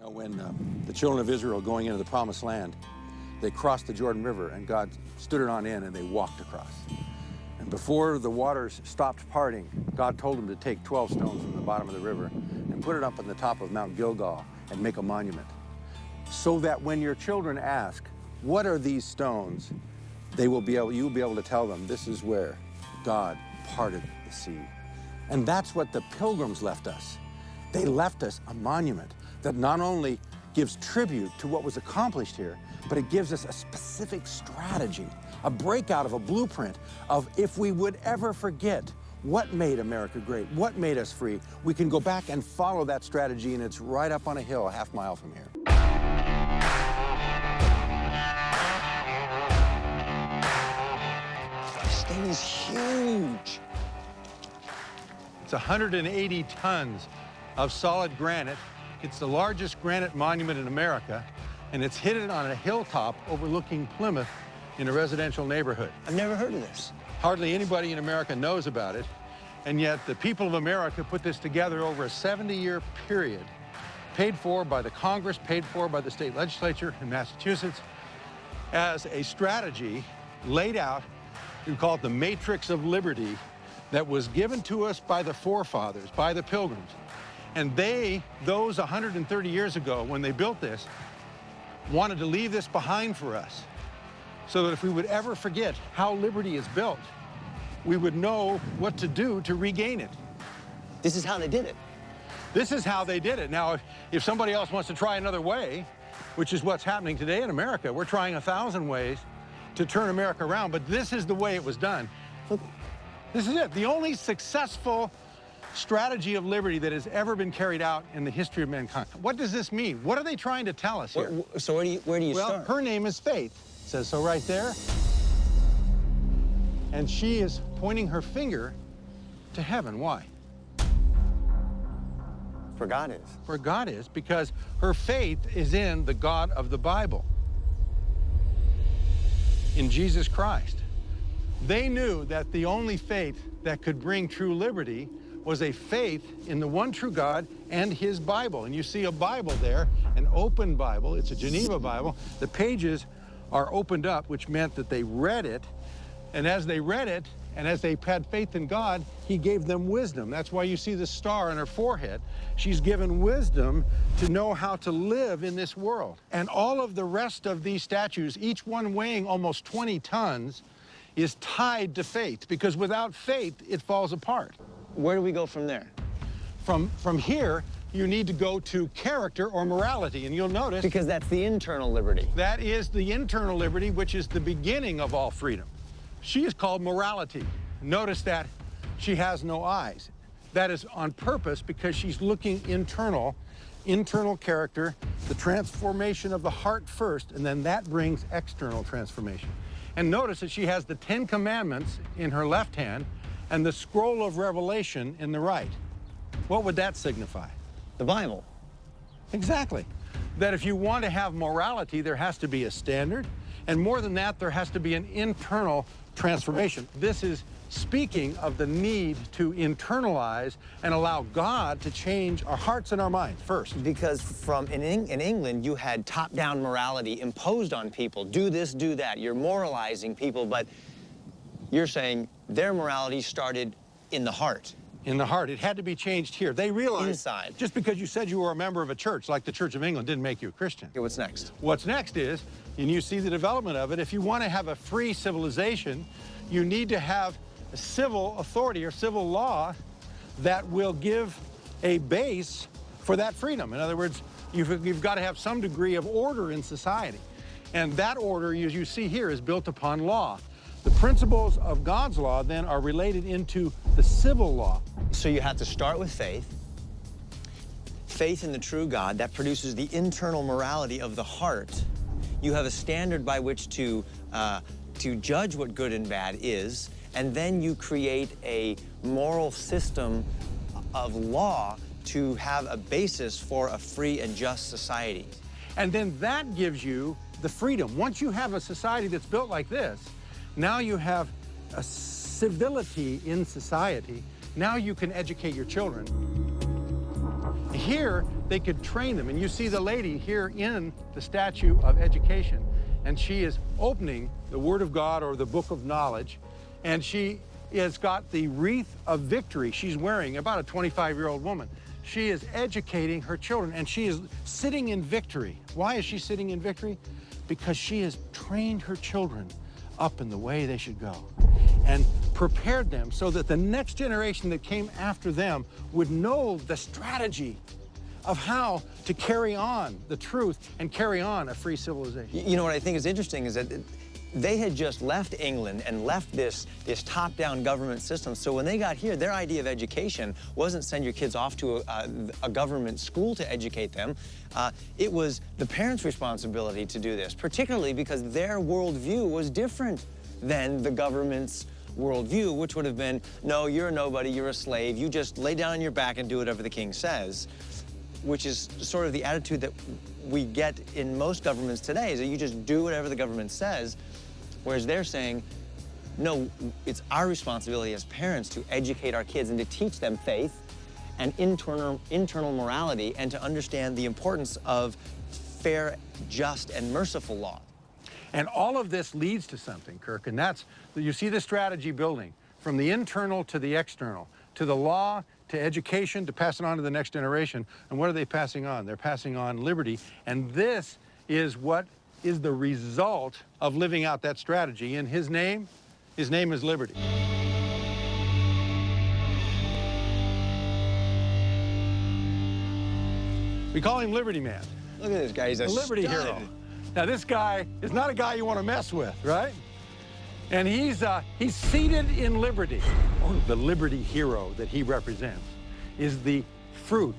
When the children of Israel going into the Promised Land, they crossed the Jordan River, and God stood it on in, and they walked across. And before the waters stopped parting, God told them to take 12 stones from the bottom of the river and put it up on the top of Mount Gilgal and make a monument, so that when your children ask, "What are these stones?" you'll be able to tell them, "This is where God parted the sea." And that's what the pilgrims left us. They left us a monument that not only gives tribute to what was accomplished here, but it gives us a specific strategy, a breakout of a blueprint of if we would ever forget what made America great, what made us free, we can go back and follow that strategy, and it's right up on a hill a half-mile from here. This thing is huge. It's 180 tons of solid granite. It's the largest granite monument in America, and it's hidden on a hilltop overlooking Plymouth in a residential neighborhood. I've never heard of this. Hardly anybody in America knows about it, and yet the people of America put this together over a 70-year period, paid for by the Congress, paid for by the state legislature in Massachusetts, as a strategy laid out. We call it the Matrix of Liberty, that was given to us by the forefathers, by the pilgrims. And those 130 years ago, when they built this, wanted to leave this behind for us, so that if we would ever forget how liberty is built, we would know what to do to regain it. This is how they did it. This is how they did it. Now, if somebody else wants to try another way, which is what's happening today in America, we're trying 1,000 ways to turn America around, but this is the way it was done. This is it. The only successful strategy of liberty that has ever been carried out in the history of mankind. What does this mean? What are they trying to tell us here? So where do you start? Well, her name is Faith. It says so right there. And she is pointing her finger to heaven. Why? For God is. For God is, because her faith is in the God of the Bible, in Jesus Christ. They knew that the only faith that could bring true liberty was a faith in the one true God and his Bible. And you see a Bible there, an open Bible. It's a Geneva Bible. The pages are opened up, which meant that they read it. And as they read it, and as they had faith in God, he gave them wisdom. That's why you see the star on her forehead. She's given wisdom to know how to live in this world. And all of the rest of these statues, each one weighing almost 20 tons, is tied to faith, because without faith, it falls apart. Where do we go from there? From here, you need to go to character or morality, and you'll notice... Because that's the internal liberty. That is the internal liberty, which is the beginning of all freedom. She is called morality. Notice that she has no eyes. That is on purpose, because she's looking internal character, the transformation of the heart first, and then that brings external transformation. And notice that she has the 10 Commandments in her left hand and the scroll of Revelation in the right. What would that signify? The Bible. Exactly. That if you want to have morality, there has to be a standard, and more than that, there has to be an internal transformation. This is speaking of the need to internalize and allow God to change our hearts and our minds first. Because in England, you had top-down morality imposed on people. Do this, do that. You're moralizing people, but you're saying their morality started in the heart. In the heart. It had to be changed here. They realized inside. Just because you said you were a member of a church, like the Church of England, didn't make you a Christian. Okay, what's next? What's next is, and you see the development of it, if you want to have a free civilization, you need to have a civil authority or civil law that will give a base for that freedom. In other words, you've got to have some degree of order in society. And that order, as you see here, is built upon law. The principles of God's law then are related into the civil law. So you have to start with faith. Faith in the true God, that produces the internal morality of the heart. You have a standard by which to judge what good and bad is, and then you create a moral system of law to have a basis for a free and just society. And then that gives you the freedom. Once you have a society that's built like this, now you have a civility in society. Now you can educate your children. here, they could train them. And you see the lady here in the statue of education, and she is opening the Word of God or the Book of Knowledge, and she has got the wreath of victory she's wearing, about a 25-year-old woman. She is educating her children, and she is sitting in victory. Why is she sitting in victory? Because she has trained her children up in the way they should go and prepared them so that the next generation that came after them would know the strategy of how to carry on the truth and carry on a free civilization. You know what I think is interesting is that they had just left England and left this top-down government system. So when they got here, their idea of education wasn't send your kids off to a government school to educate them. It was the parents' responsibility to do this, particularly because their worldview was different than the government's worldview, which would have been, no, you're a nobody, you're a slave, you just lay down on your back and do whatever the king says, which is sort of the attitude that we get in most governments today, is that you just do whatever the government says, whereas they're saying, no, it's our responsibility as parents to educate our kids and to teach them faith and internal morality and to understand the importance of fair, just, and merciful law. And all of this leads to something, Kirk, and that's, you see the strategy building from the internal to the external, to the law, to education, to pass it on to the next generation. And what are they passing on? They're passing on liberty. And this is what is the result of living out that strategy. In his name is liberty. We call him Liberty Man. Look at this guy, he's a Liberty stud. hero. Now, this guy is not a guy you want to mess with, right? And he's seated in liberty. The liberty hero that he represents is the fruit.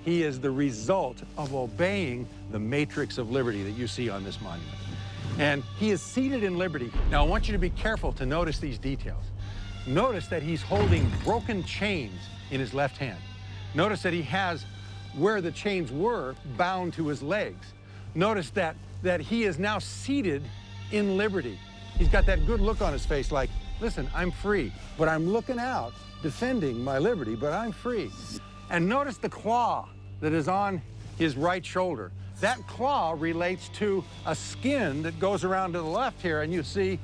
He is the result of obeying the matrix of liberty that you see on this monument. And he is seated in liberty. Now, I want you to be careful to notice these details. Notice that he's holding broken chains in his left hand. Notice that he has, where the chains were, bound to his legs. Notice that he is now seated in liberty. He's got that good look on his face like, listen, I'm free, but I'm looking out, defending my liberty, but I'm free. And notice the claw that is on his right shoulder. That claw relates to a skin that goes around to the left here, and you see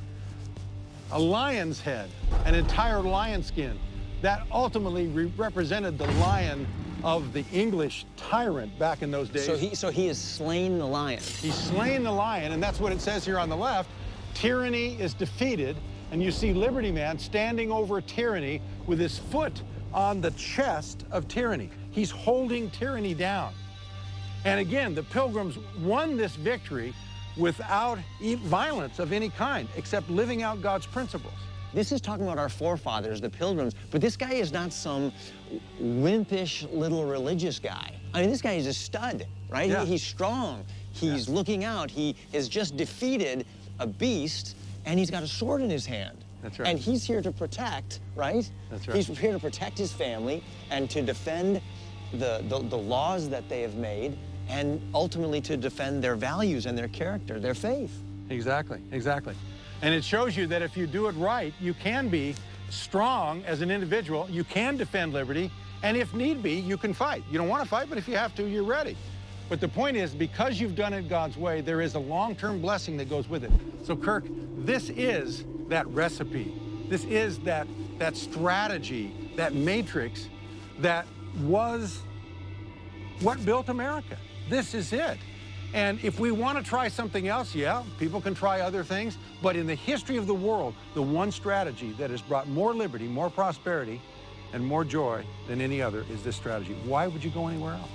a lion's head, an entire lion skin. That ultimately represented the lion of the English tyrant back in those days. So he has slain the lion. He's slain the lion, and that's what it says here on the left. Tyranny is defeated, and you see Liberty Man standing over tyranny with his foot on the chest of tyranny. He's holding tyranny down. And again, the Pilgrims won this victory without violence of any kind, except living out God's principles. This is talking about our forefathers, the Pilgrims, but this guy is not some wimpish little religious guy. I mean, this guy is a stud, right? Yeah. He's strong. He's looking out. He has just defeated a beast, and he's got a sword in his hand. That's right. And he's here to protect, right? That's right. He's here to protect his family and to defend the laws that they have made, and ultimately to defend their values and their character, their faith. Exactly, exactly. And it shows you that if you do it right, you can be strong as an individual, you can defend liberty, and if need be, you can fight. You don't want to fight, but if you have to, you're ready. But the point is, because you've done it God's way, there is a long-term blessing that goes with it. So, Kirk, this is that recipe. This is that strategy, that matrix that was what built America. This is it. And if we want to try something else, yeah, people can try other things. But in the history of the world, the one strategy that has brought more liberty, more prosperity, and more joy than any other is this strategy. Why would you go anywhere else?